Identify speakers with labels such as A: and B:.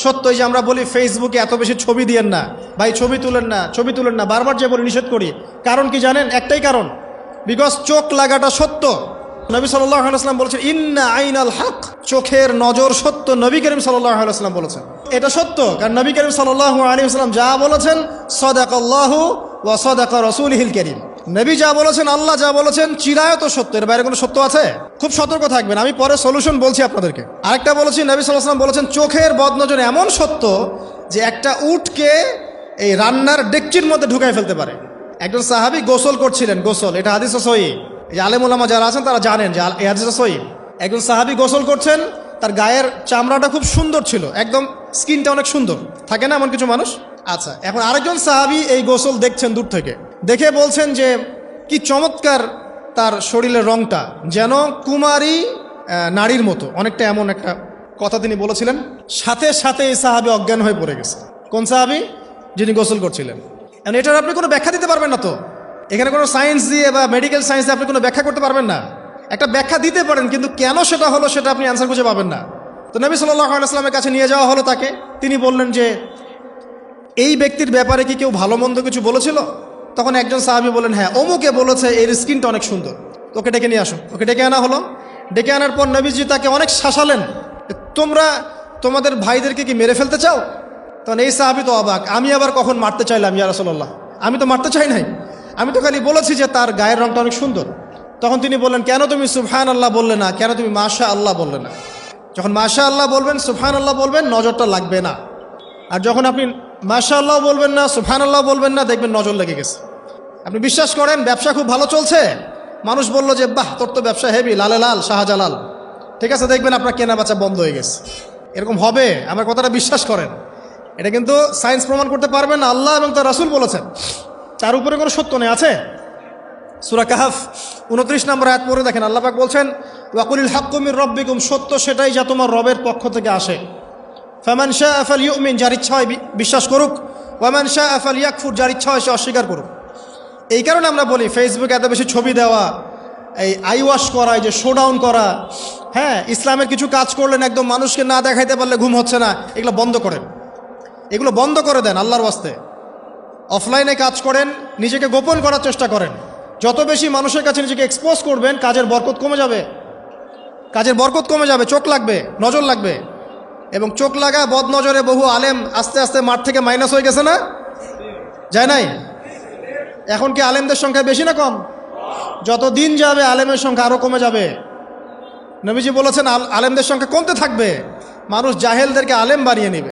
A: সত্যই যে আমরা বলি ফেসবুকে এত বেশি ছবি দিয়েন না ভাই, ছবি তুলেন না, ছবি তুলেন না, বারবার যে বলি নিষেধ করি। কারণ কি জানেন? একটাই কারণ, বিকজ চোখ লাগাটা সত্য। নবী সাল্লাল্লাহু আলাইহি ওয়াসাল্লাম বলেছেন ইন্না আইনাল হক, চোখের নজর সত্য। নবী করিম সাল্লাল্লাহু আলাইহি ওয়াসাল্লাম বলেছেন এটা সত্য, কারণ নবী করিম সাল্লাল্লাহু আলাইহি ওয়াসাল্লাম যা বলেছেন সাদাকাল্লাহু ওয়া সাদাকা রাসূলুহুল কারীম। নবী যা বলেছেন, আল্লাহ যা বলেছেন চিরায়ত সত্য, এর বাইরে কোনো সত্য আছে? খুব সতর্ক থাকবেন, আমি পরে সলিউশন বলছি আপনাদেরকে। আরেকটা বলেছি, নবী সাল্লাল্লাহু আলাইহি ওয়াসাল্লাম বলেছেন চোখের বদনজর এমন সত্য যে একটা উটকে এই রান্নার ডেকচির মধ্যে ঢুকাই ফেলতে পারে। একজন সাহাবী গোসল করছিলেন, গোসল, এটা হাদিসে সহিহ, এই আলেম ওলামা যারা আছেন তারা জানেন যে এই হাদিসে সহিহ। একজন সাহাবী গোসল করছেন, তার গায়ের চামড়াটা খুব সুন্দর ছিল, একদম স্কিনটা অনেক সুন্দর, থাকে না এমন কিছু মানুষ? আচ্ছা, এখন আরেকজন সাহাবী এই গোসল দেখছেন দূর থেকে, দেখে বলছেন যে কি চমৎকার তার শরীরের রংটা, যেন কুমারী নারীর মতো, অনেকটা এমন একটা কথা তিনি বলেছিলেন। সাথে সাথে এই সাহাবী অজ্ঞান হয়ে পড়ে গেছে। কোন সাহাবী? যিনি গোসল করছিলেন। এখন এটার আপনি কোনো ব্যাখ্যা দিতে পারবেন না তো, এখানে কোনো সায়েন্স দিয়ে বা মেডিকেল সায়েন্স দিয়ে আপনি কোনো ব্যাখ্যা করতে পারবেন না। একটা ব্যাখ্যা দিতে পারেন, কিন্তু কেন সেটা হলো সেটা আপনি অ্যান্সার খুঁজে পাবেন না। তো নবী সাল্লাল্লাহু আলাইহি ওয়াসাল্লামের কাছে নিয়ে যাওয়া হলো তাকে। তিনি বললেন যে এই ব্যক্তির ব্যাপারে কি কেউ ভালো মন্দ কিছু বলেছিল? তখন একজন সাহাবী বলেন, হ্যাঁ, অমুকে বলেছে এর স্কিনটা অনেক সুন্দর, ওকে ডেকে নিয়ে আসো। ওকে ডেকে আনা হলো। ডেকে আনার পর নবীজি তাকে অনেক শাসালেন, তোমরা তোমাদের ভাইদেরকে কি মেরে ফেলতে চাও? তখন এই সাহাবী তো অবাক, আমি আবার কখন মারতে চাইলাম ইয়া রাসূলুল্লাহ, আমি তো মারতে চাই নাই, আমি তো খালি বলেছি যে তার গায়ের রংটা অনেক সুন্দর। তখন তিনি বললেন, কেন তুমি সুবহানাল্লাহ বললে না, কেন তুমি মাশাআল্লাহ বললে না? যখন মাশাআল্লাহ বলবেন, সুবহানাল্লাহ বলবেন, নজরটা লাগবে না। আর যখন আপনি মাশাআল্লাহ বলবেন না, সুবহানাল্লাহ বলবেন না, দেখবেন নজর লেগে গেছে। আপনি বিশ্বাস করেন ব্যবসা খুব ভালো চলছে, মানুষ বলল যে বাহ তোর তো ব্যবসা হেভি, লালে লাল শাহজালাল, ঠিক আছে, দেখবেন আপনার কেনা বেচা বন্ধ হয়ে গেছে। এরকম হবে, আমার কথাটা বিশ্বাস করেন। এটা কিন্তু সায়েন্স প্রমাণ করতে পারবেন না, আল্লাহ এবং তার রাসূল বলেছেন, তার উপরে কোনো সত্য নেই। আছে সূরা কাহফ 29 নম্বর আয়াত পড়ে দেখেন, আল্লাহ পাক বলছেন ওয়াকুলিল হাক্কু মির রাব্বিকুম, সত্য সেটাই যা তোমার রবের পক্ষ থেকে আসে। ফামান শাআ ফালইউমিন, যার ইচ্ছা হয় বিশ্বাস করুক, ওয়ামান শাআ ফালইয়াকফুর, যার ইচ্ছা হয় সে অস্বীকার করুক। এই কারণে আমরা বলি ফেসবুকে এত বেশি ছবি দেওয়া, এই আই ওয়াশ করা, এই যে শোডাউন করা, হ্যাঁ, ইসলামের কিছু কাজ করলেন একদম মানুষকে না দেখাইতে পারলে ঘুম হচ্ছে না, এগুলো বন্ধ করেন, এগুলো বন্ধ করে দেন আল্লাহর ওয়াস্তে। অফলাইনে কাজ করেন, নিজেকে গোপন করার চেষ্টা করেন। যত বেশি মানুষের কাছে নিজেকে এক্সপোজ করবেন, কাজের বরকত কমে যাবে, কাজের বরকত কমে যাবে, চোখ লাগবে, নজর লাগবে। এবং চোখ লাগা বদ নজরে বহু আলেম আস্তে আস্তে মাঠ থেকে মাইনাস হয়ে গেছে না? যায় নাই? এখন কি আলেমদের সংখ্যা বেশি না কম? যত দিন যাবে আলেমের সংখ্যা আরও কমে যাবে। নবীজি বলেছেন আলেমদের সংখ্যা কমতে থাকবে, মানুষ জাহেলদেরকে আলেম বানিয়ে নেবে।